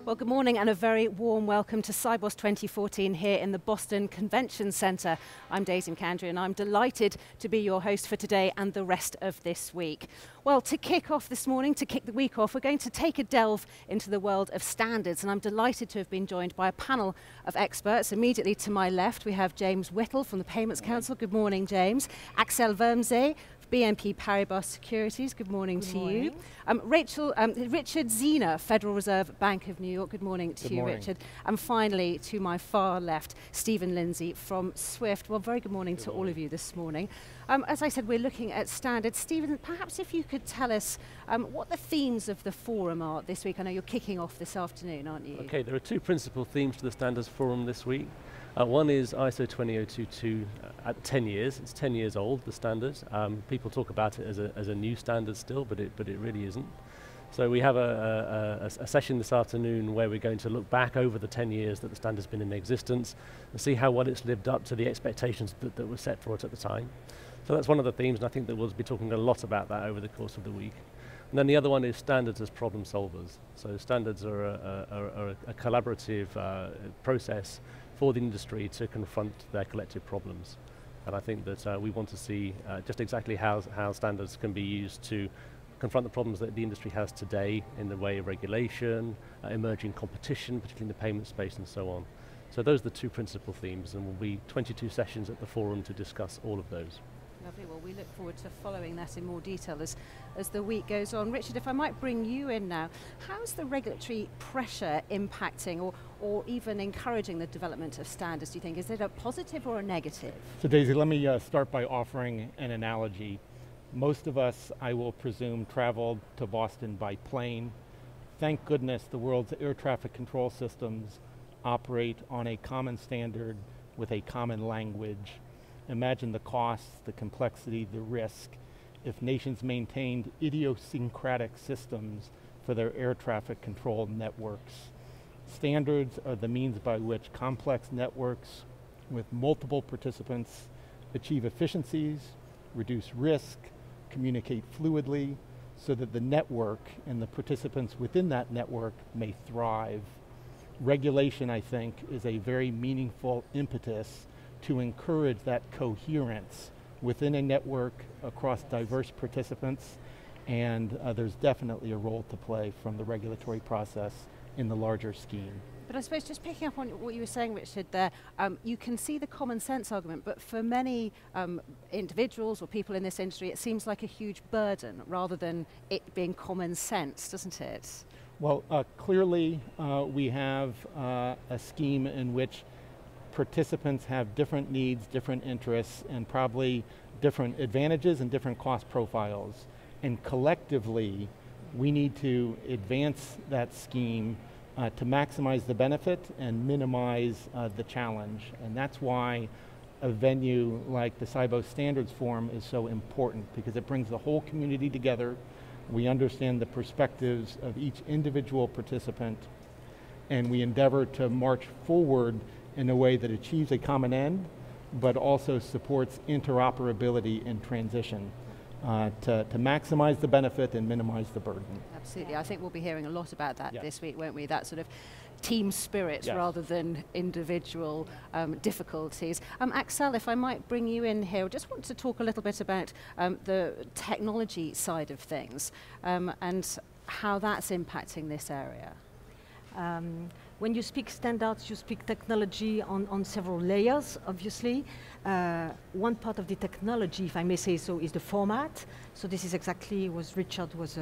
Well, good morning and a very warm welcome to Sibos 2014 here in the Boston Convention Center. I'm Daisy McAndrew and I'm delighted to be your host for today and the rest of this week. Well, to kick off this morning, to kick the week off, we're going to take a delve into the world of standards, and I'm delighted to have been joined by a panel of experts. Immediately to my left, we have James Whittle from the Payments Council. Good morning, James. Axel Vermzee, BNP Paribas Securities, good morning to you. Richard Zena, Federal Reserve Bank of New York, good morning to you, Richard. And finally, to my far left, Stephen Lindsay from SWIFT. Well, very good morning to all of you this morning. As I said, we're looking at standards. Stephen, perhaps if you could tell us what the themes of the forum are this week. I know you're kicking off this afternoon, aren't you? Okay, there are two principal themes to the Standards Forum this week. One is ISO 20022 at 10 years. It's 10 years old, the standard. People talk about it as a new standard still, but it really isn't. So we have a session this afternoon where we're going to look back over the 10 years that the standard's been in existence and see how well it's lived up to the expectations that were set for it at the time. So that's one of the themes, and I think that we'll be talking a lot about that over the course of the week. And then the other one is standards as problem solvers. So standards are a collaborative process for the industry to confront their collective problems. And I think that we want to see just exactly how standards can be used to confront the problems that the industry has today in the way of regulation, emerging competition, particularly in the payment space and so on. So those are the two principal themes, and will be 22 sessions at the forum to discuss all of those. Lovely. Well, we look forward to following that in more detail as the week goes on. Richard, if I might bring you in now, how's the regulatory pressure impacting or even encouraging the development of standards, do you think? Is it a positive or a negative? So Daisy, let me start by offering an analogy. Most of us, I will presume, traveled to Boston by plane. Thank goodness the world's air traffic control systems operate on a common standard with a common language. Imagine the costs, the complexity, the risk if nations maintained idiosyncratic systems for their air traffic control networks. Standards are the means by which complex networks with multiple participants achieve efficiencies, reduce risk, communicate fluidly, so that the network and the participants within that network may thrive. Regulation, I think, is a very meaningful impetus to encourage that coherence within a network across diverse participants, and there's definitely a role to play from the regulatory process in the larger scheme. But I suppose just picking up on what you were saying, Richard, there, you can see the common sense argument, but for many individuals or people in this industry, it seems like a huge burden rather than it being common sense, doesn't it? Well, clearly we have a scheme in which participants have different needs, different interests, and probably different advantages and different cost profiles. And collectively, we need to advance that scheme to maximize the benefit and minimize the challenge. And that's why a venue like the Sibos Standards Forum is so important, because it brings the whole community together. We understand the perspectives of each individual participant, and we endeavor to march forward in a way that achieves a common end, but also supports interoperability and transition to maximize the benefit and minimize the burden. Absolutely, I think we'll be hearing a lot about that this week, won't we? That sort of team spirit rather than individual difficulties. Axel, if I might bring you in here, I just want to talk a little bit about the technology side of things and how that's impacting this area. When you speak standards, you speak technology on several layers, obviously. One part of the technology, if I may say so, is the format. So this is exactly what Richard was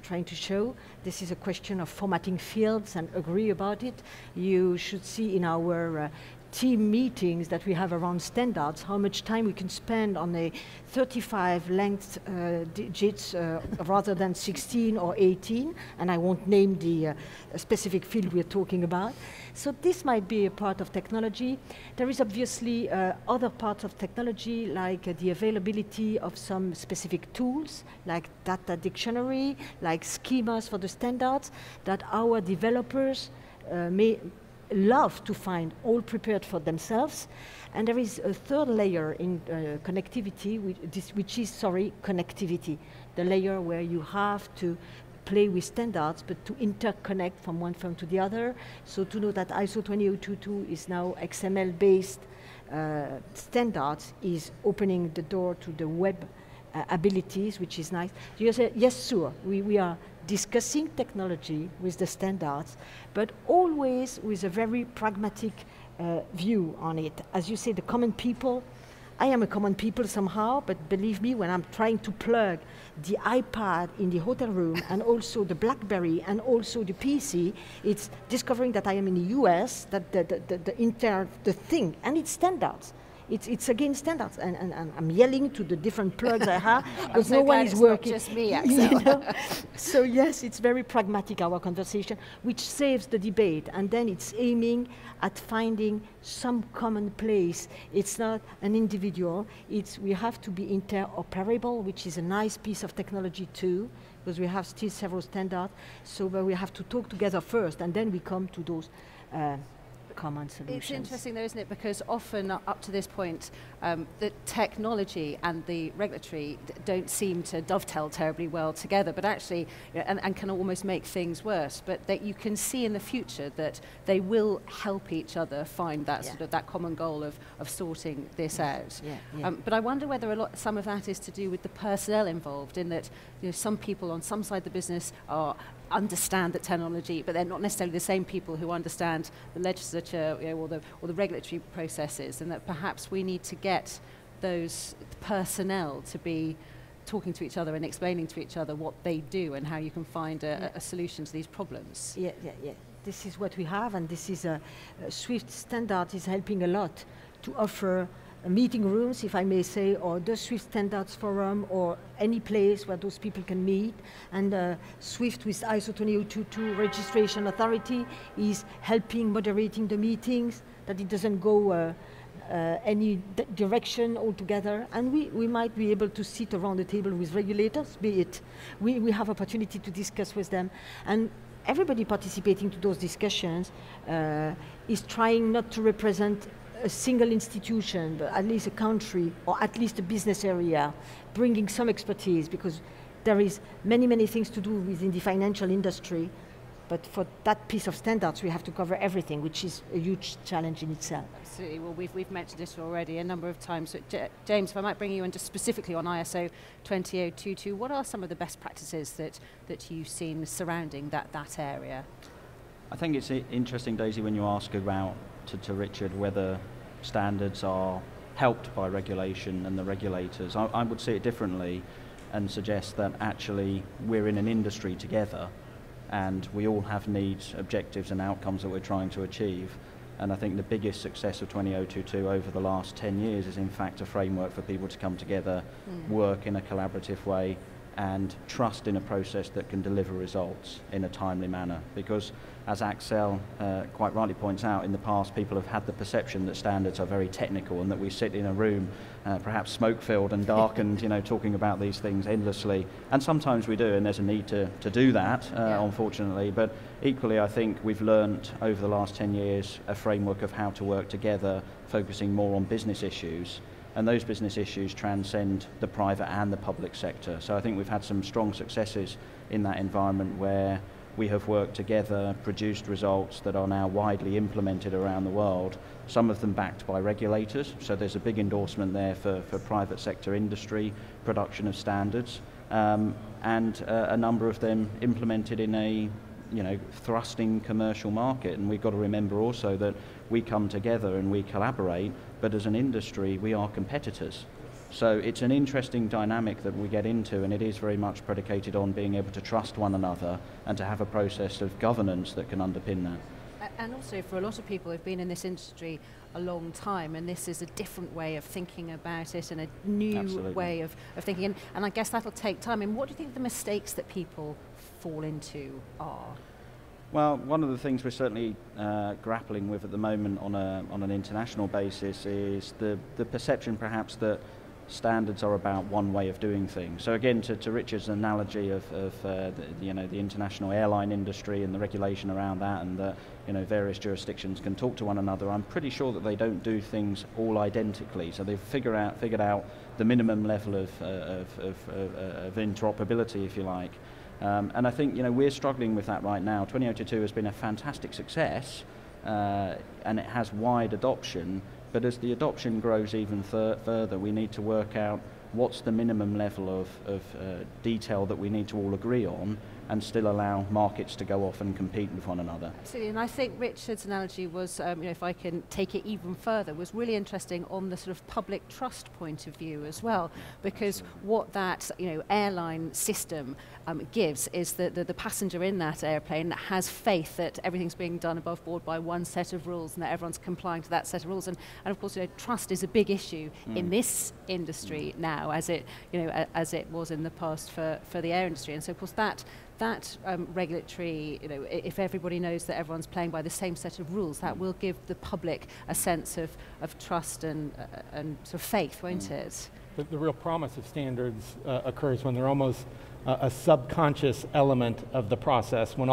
trying to show. This is a question of formatting fields and agree about it. You should see in our team meetings that we have around standards, how much time we can spend on a 35 length digits rather than 16 or 18, and I won't name the specific field we're talking about. So this might be a part of technology. There is obviously other parts of technology, like the availability of some specific tools, like data dictionary, like schemas for the standards, that our developers may love to find all prepared for themselves. And there is a third layer in connectivity, which is connectivity, the layer where you have to play with standards, but to interconnect from one firm to the other. So to know that ISO 20022 is now XML-based standards is opening the door to the web abilities, which is nice. You say, yes, sure, we are discussing technology with the standards, but always with a very pragmatic view on it. As you say, the common people, I am a common people somehow, but believe me, when I'm trying to plug the iPad in the hotel room and also the BlackBerry and also the PC, it's discovering that I am in the US, that the thing, and it's standards. It's again standards, and I'm yelling to the different plugs I have because no one is working. Not just me, Axel. You know? So yes, it's very pragmatic, our conversation, which saves the debate, and then it's aiming at finding some common place. It's not an individual. We have to be interoperable, which is a nice piece of technology too, because we have still several standards. So we have to talk together first, and then we come to those common solutions. It's interesting though, isn't it? Because often up to this point, the technology and the regulatory don't seem to dovetail terribly well together, but actually, and can almost make things worse, but that you can see in the future that they will help each other find that sort of that common goal of sorting this out. But I wonder whether some of that is to do with the personnel involved, in that some people on some side of the business understand the technology, but they're not necessarily the same people who understand the legislature or the regulatory processes, and that perhaps we need to get those personnel to be talking to each other and explaining to each other what they do and how you can find a solution to these problems. Yeah. This is what we have, and this is a SWIFT standard is helping a lot to offer meeting rooms, if I may say, or the SWIFT Standards Forum, or any place where those people can meet. And SWIFT with ISO 20022 Registration Authority is helping moderating the meetings, that it doesn't go any direction altogether. And we might be able to sit around the table with regulators, be it. We have opportunity to discuss with them. And everybody participating to those discussions is trying not to represent a single institution, but at least a country, or at least a business area, bringing some expertise, because there is many things to do within the financial industry, but for that piece of standards we have to cover everything, which is a huge challenge in itself. Absolutely. Well, we've mentioned this already a number of times. So James, if I might bring you in just specifically on ISO 20022, what are some of the best practices that you've seen surrounding that area? I think it's interesting, Daisy, when you ask about to Richard whether standards are helped by regulation and the regulators. I would see it differently and suggest that actually we're in an industry together and we all have needs, objectives and outcomes that we're trying to achieve. And I think the biggest success of 20022 over the last 10 years is in fact a framework for people to come together, work in a collaborative way, and trust in a process that can deliver results in a timely manner. Because as Axel quite rightly points out, in the past people have had the perception that standards are very technical and that we sit in a room, perhaps smoke-filled and darkened, talking about these things endlessly. And sometimes we do, and there's a need to do that, unfortunately. But equally, I think we've learned over the last 10 years a framework of how to work together, focusing more on business issues. And those business issues transcend the private and the public sector. So I think we've had some strong successes in that environment where we have worked together, produced results that are now widely implemented around the world, some of them backed by regulators. So there's a big endorsement there for private sector industry, production of standards, and a number of them implemented in a thrusting commercial market. And we've got to remember also that we come together and we collaborate, but as an industry we are competitors. So it's an interesting dynamic that we get into, and it is very much predicated on being able to trust one another and to have a process of governance that can underpin that. And also for a lot of people who've been in this industry a long time, and this is a different way of thinking about it and a new way of thinking, and I guess that'll take time. And what do you think the mistakes that people fall into are? Well, one of the things we're certainly grappling with at the moment on an international basis is the perception perhaps that standards are about one way of doing things. So again, to Richard's analogy of the international airline industry and the regulation around that, and that various jurisdictions can talk to one another, I'm pretty sure that they don't do things all identically. So they've figured out the minimum level of interoperability, if you like. And I think we're struggling with that right now. 20022 has been a fantastic success, and it has wide adoption. But as the adoption grows even further, we need to work out what's the minimum level of detail that we need to all agree on, and still allow markets to go off and compete with one another. Absolutely, and I think Richard's analogy was, if I can take it even further, was really interesting on the sort of public trust point of view as well, because what that airline system gives is that the passenger in that airplane has faith that everything's being done above board by one set of rules and that everyone's complying to that set of rules. And of course, trust is a big issue in this industry now, as it was in the past for the air industry. And so, of course, that regulatory, if everybody knows that everyone's playing by the same set of rules, that will give the public a sense of trust and sort of faith, won't it? The real promise of standards occurs when they're almost a subconscious element of the process. When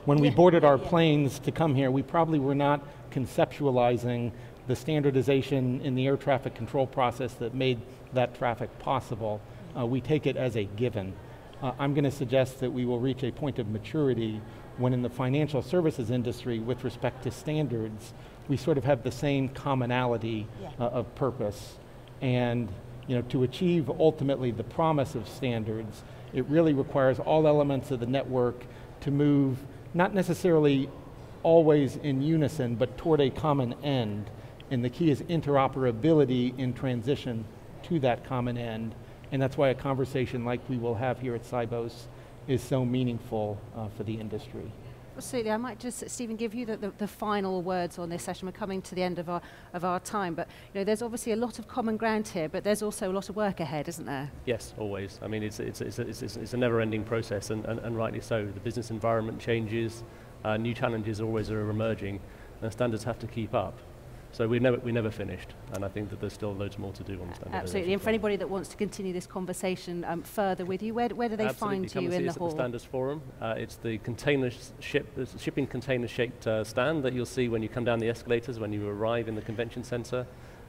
when we boarded our planes to come here, we probably were not conceptualizing the standardization in the air traffic control process that made that traffic possible. We take it as a given. I'm going to suggest that we will reach a point of maturity when in the financial services industry with respect to standards, we sort of have the same commonality of purpose. And to achieve ultimately the promise of standards, it really requires all elements of the network to move, not necessarily always in unison, but toward a common end. And the key is interoperability in transition to that common end. And that's why a conversation like we will have here at Sibos is so meaningful for the industry. Absolutely. I might just, Stephen, give you the final words on this session. We're coming to the end of our time, but there's obviously a lot of common ground here, but there's also a lot of work ahead, isn't there? Yes, always. I mean, it's a never-ending process, and rightly so. The business environment changes, new challenges always are emerging, and standards have to keep up. So we're never finished, and I think that there's still loads more to do on standardization. Absolutely, and for anybody that wants to continue this conversation further with you, where do they find you in the hall? At the Standards Forum. It's the shipping container-shaped stand that you'll see when you come down the escalators when you arrive in the convention center.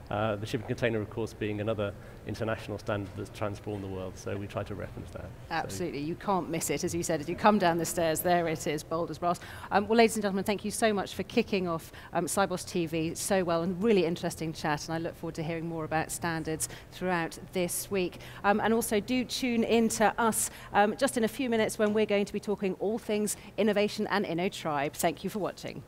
The shipping container, of course, being another international standard that's transformed the world, so we try to reference that. Absolutely, you can't miss it, as you said. As you come down the stairs, there it is, bold as brass. Well, ladies and gentlemen, thank you so much for kicking off Sibos TV so well, and really interesting chat, and I look forward to hearing more about standards throughout this week. And also do tune in to us just in a few minutes when we're going to be talking all things innovation and InnoTribe. Thank you for watching.